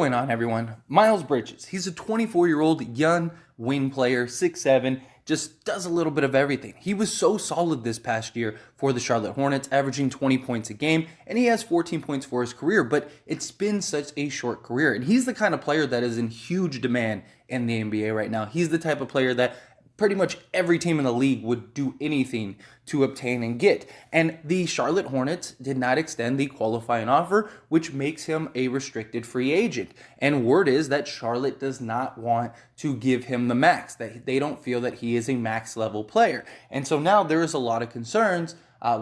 going on, everyone? Miles Bridges. He's a 24-year-old young wing player, 6'7", just does a little bit of everything. He was so solid this past year for the Charlotte Hornets, averaging 20 points a game, and he has 14 points for his career, but it's been such a short career. And he's the kind of player that is in huge demand in the NBA right now. He's the type of player that pretty much every team in the league would do anything to obtain and get. And the Charlotte Hornets did not extend the qualifying offer, which makes him a restricted free agent. And word is that Charlotte does not want to give him the max. They don't feel that he is a max level player. And so now there is a lot of concerns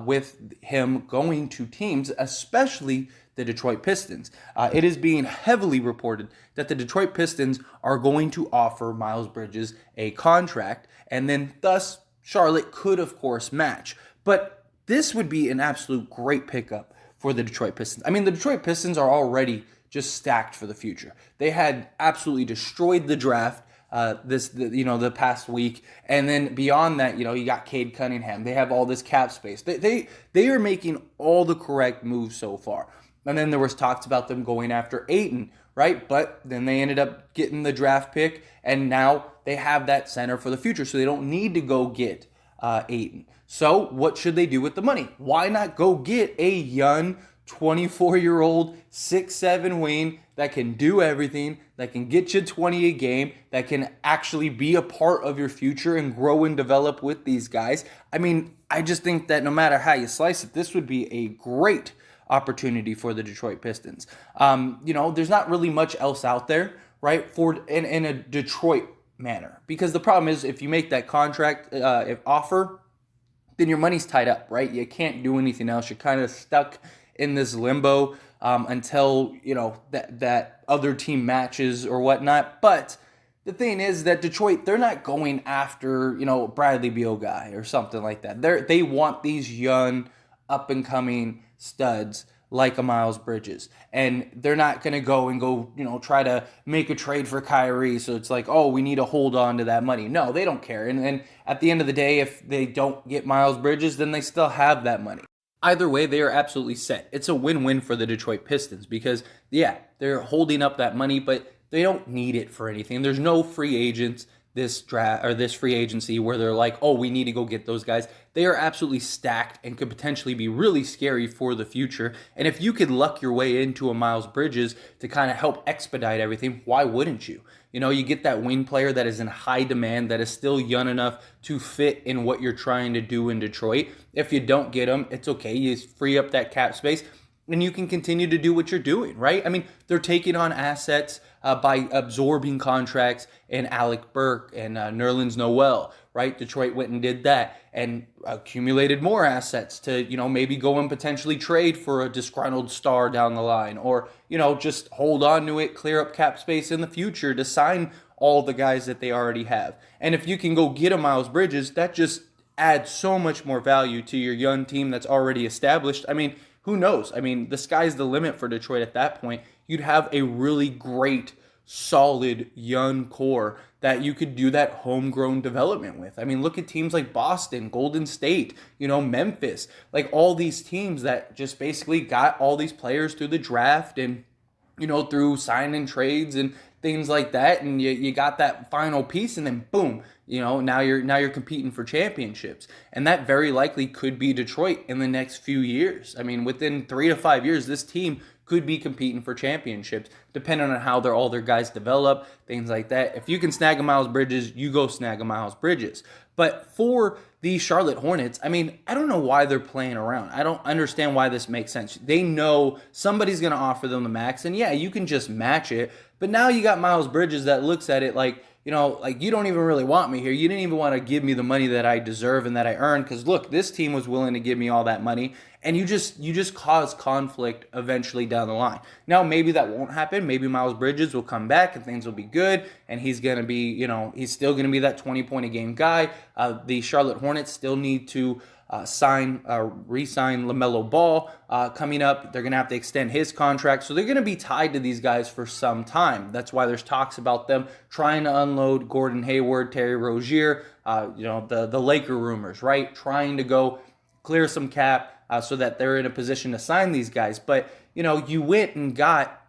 with him going to teams, especially the Detroit Pistons. It is being heavily reported that the Detroit Pistons are going to offer Miles Bridges a contract, and then thus Charlotte could, of course, match. But this would be an absolute great pickup for the Detroit Pistons. I mean, the Detroit Pistons are already just stacked for the future. They had absolutely destroyed the draft the past week, and then beyond that, you got Cade Cunningham. They have all this cap space. They are making all the correct moves so far. And then there was talks about them going after Ayton, right? But then they ended up getting the draft pick, and now they have that center for the future, so they don't need to go get Ayton. So what should they do with the money? Why not go get a young 24-year-old 6'7" wing that can do everything, that can get you 20 a game, that can actually be a part of your future and grow and develop with these guys? I mean, I just think that no matter how you slice it, this would be a great opportunity for the Detroit Pistons. There's not really much else out there, right, in a Detroit manner. Because the problem is, if you make that contract offer, then your money's tied up, right? You can't do anything else. You're kind of stuck in this limbo until that other team matches or whatnot. But the thing is that Detroit, they're not going after Bradley Beal guy or something like that. They want these young, up and coming studs like a Miles Bridges, and they're not going to go try to make a trade for Kyrie. So it's like, oh, we need to hold on to that money. No, they don't care. And at the end of the day, if they don't get Miles Bridges, then they still have that money. Either way, they are absolutely set. It's a win-win for the Detroit Pistons because, yeah, they're holding up that money, but they don't need it for anything. There's no free agents this draft or this free agency where they're like, oh, we need to go get those guys. They are absolutely stacked and could potentially be really scary for the future. And if you could luck your way into a Miles Bridges to kind of help expedite everything, why wouldn't you? You get that wing player that is in high demand, that is still young enough to fit in what you're trying to do in Detroit. If you don't get him, it's okay. You free up that cap space, and you can continue to do what you're doing, right? I mean, they're taking on assets by absorbing contracts in Alec Burke and Nerlens Noel, right? Detroit went and did that and accumulated more assets to, maybe go and potentially trade for a disgruntled star down the line, or, just hold on to it, clear up cap space in the future to sign all the guys that they already have. And if you can go get a Miles Bridges, that just adds so much more value to your young team that's already established. I mean, who knows? I mean, the sky's the limit for Detroit at that point. You'd have a really great, solid, young core that you could do that homegrown development with. I mean, look at teams like Boston, Golden State, Memphis, like all these teams that just basically got all these players through the draft and, through signing trades and things like that. And you got that final piece, and then boom, now you're competing for championships. And that very likely could be Detroit in the next few years. I mean, within 3 to 5 years, this team could be competing for championships, depending on how all their guys develop, things like that. If you can snag a Miles Bridges, you go snag a Miles Bridges. But for the Charlotte Hornets, I mean, I don't know why they're playing around. I don't understand why this makes sense. They know somebody's going to offer them the max, and yeah, you can just match it. But now you got Miles Bridges that looks at it like, like you don't even really want me here. You didn't even want to give me the money that I deserve and that I earned, because look, this team was willing to give me all that money, and you just cause conflict eventually down the line. Now maybe that won't happen. Maybe Miles Bridges will come back and things will be good, and he's gonna be, he's still gonna be that 20-point a game guy. The Charlotte Hornets still need to re-sign LaMelo Ball coming up. They're going to have to extend his contract. So they're going to be tied to these guys for some time. That's why there's talks about them trying to unload Gordon Hayward, Terry Rozier, the Laker rumors, right? Trying to go clear some cap so that they're in a position to sign these guys. But, you went and got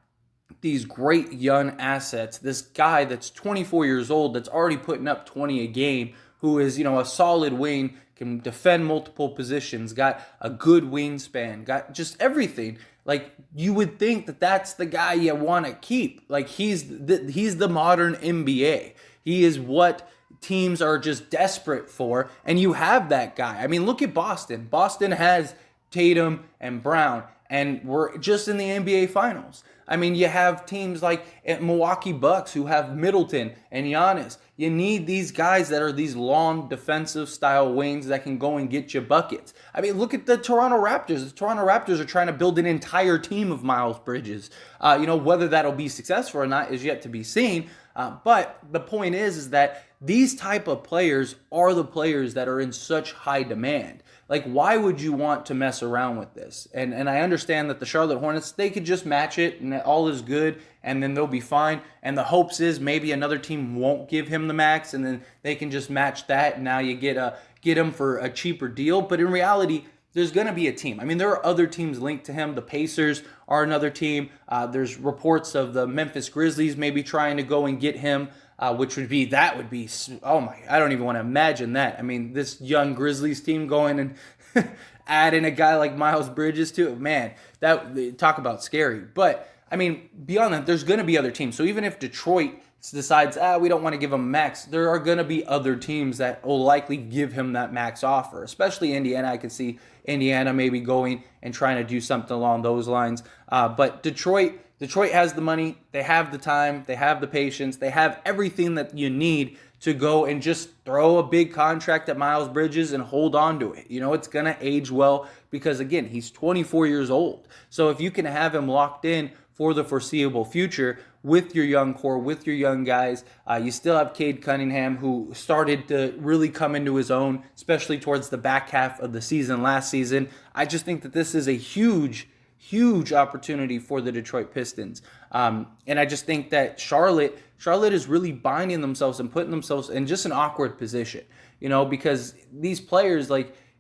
these great young assets. This guy that's 24 years old, that's already putting up 20 a game, who is, a solid wing, can defend multiple positions, got a good wingspan, got just everything. Like, you would think that that's the guy you want to keep. Like, he's the modern NBA. He is what teams are just desperate for, and you have that guy. I mean, look at Boston. Boston has Tatum and Brown, and we're just in the NBA Finals. I mean, you have teams like Milwaukee Bucks who have Middleton and Giannis. You need these guys that are these long defensive style wings that can go and get you buckets. I mean, look at the Toronto Raptors. The Toronto Raptors are trying to build an entire team of Miles Bridges. Whether that'll be successful or not is yet to be seen. But the point is that these type of players are the players that are in such high demand. Like, why would you want to mess around with this? And I understand that the Charlotte Hornets, they could just match it and all is good and then they'll be fine. And the hopes is maybe another team won't give him the max and then they can just match that. And now you get him for a cheaper deal. But in reality, there's going to be a team. I mean, there are other teams linked to him. The Pacers are another team. There's reports of the Memphis Grizzlies maybe trying to go and get him. Which would be, oh my, I don't even want to imagine that. I mean, this young Grizzlies team going and adding a guy like Miles Bridges to it, man, that, talk about scary. But, I mean, beyond that, there's going to be other teams. So even if Detroit decides, we don't want to give him a max, there are going to be other teams that will likely give him that max offer, especially Indiana. I could see Indiana maybe going and trying to do something along those lines. But Detroit has the money, they have the time, they have the patience, they have everything that you need to go and just throw a big contract at Miles Bridges and hold on to it. It's going to age well because, again, he's 24 years old. So if you can have him locked in for the foreseeable future with your young core, with your young guys, you still have Cade Cunningham, who started to really come into his own, especially towards the back half of the season last season. I just think that this is a huge opportunity for the Detroit Pistons. And I just think that Charlotte is really binding themselves and putting themselves in just an awkward position, because these players,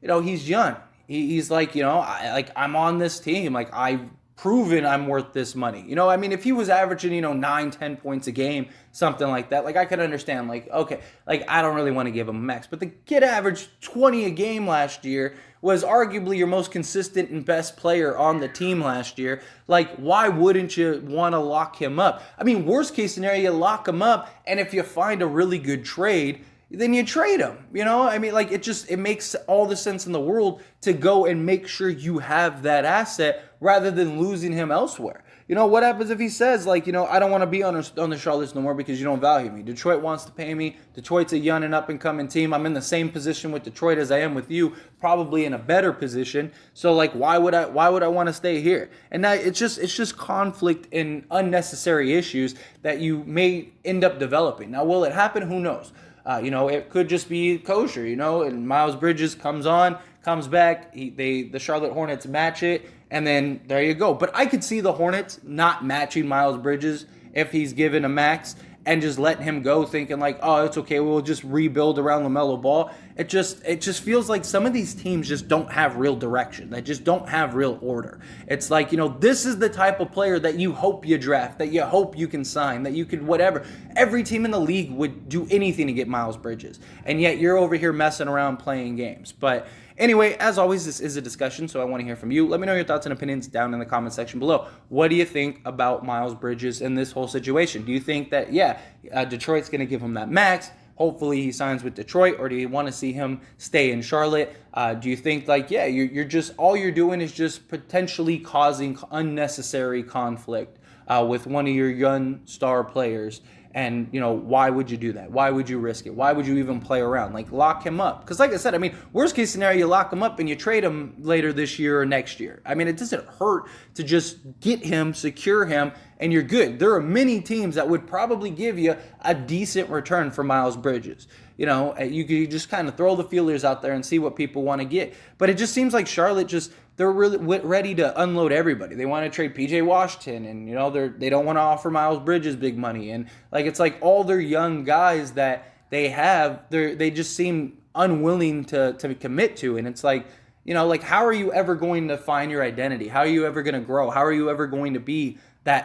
he's young. He's like, I'm on this team. Like, I've proven I'm worth this money. I mean, if he was averaging, 9-10 points a game, something like that, I could understand, okay, I don't really want to give him a max. But the kid averaged 20 a game last year, was arguably your most consistent and best player on the team last year. Why wouldn't you want to lock him up? I mean, worst case scenario, you lock him up, and if you find a really good trade, then you trade him. I mean, it makes all the sense in the world to go and make sure you have that asset rather than losing him elsewhere. What happens if he says, I don't want to be on the Charlottes no more because you don't value me. Detroit wants to pay me. Detroit's a young and up-and-coming team. I'm in the same position with Detroit as I am with you, probably in a better position. So, why would I want to stay here? And now it's just conflict and unnecessary issues that you may end up developing. Now, will it happen? Who knows? It could just be kosher, and Miles Bridges comes back, the Charlotte Hornets match it, and then there you go. But I could see the Hornets not matching Miles Bridges if he's given a max and just letting him go, thinking it's okay, we'll just rebuild around LaMelo Ball. It just feels like some of these teams just don't have real direction. They just don't have real order. It's this is the type of player that you hope you draft, that you hope you can sign, that you could whatever. Every team in the league would do anything to get Miles Bridges. And yet you're over here messing around playing games. But anyway, as always, this is a discussion, so I want to hear from you. Let me know your thoughts and opinions down in the comment section below. What do you think about Miles Bridges in this whole situation? Do you think that, Detroit's going to give him that max? Hopefully he signs with Detroit, or do you want to see him stay in Charlotte? Do you think you're just, all you're doing is just potentially causing unnecessary conflict with one of your young star players? And, why would you do that? Why would you risk it? Why would you even play around? Lock him up. Because like I said, I mean, worst case scenario, you lock him up and you trade him later this year or next year. I mean, it doesn't hurt to just get him, secure him, and you're good. There are many teams that would probably give you a decent return for Miles Bridges. You could just kind of throw the feelers out there and see what people want to get. But it just seems like Charlotte they're really ready to unload everybody. They want to trade PJ Washington, and they don't want to offer Miles Bridges big money, and it's all their young guys that they have, they just seem unwilling to commit to, and it's how are you ever going to find your identity? How are you ever going to grow? How are you ever going to be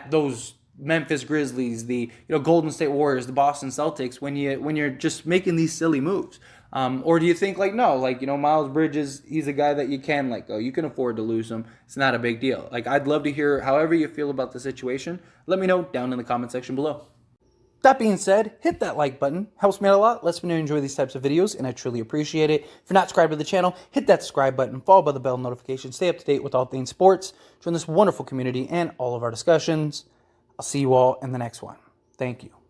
those Memphis Grizzlies, the Golden State Warriors, the Boston Celtics when you're just making these silly moves? Or do you think like no, like Miles Bridges, he's a guy that you can let go. You can afford to lose him. It's not a big deal. Like I'd love to hear however you feel about the situation. Let me know down in the comment section below. That being said, hit that like button. Helps me out a lot. Lets me know you enjoy these types of videos, and I truly appreciate it. If you're not subscribed to the channel, hit that subscribe button, followed by the bell notification. Stay up to date with all things sports. Join this wonderful community and all of our discussions. I'll see you all in the next one. Thank you.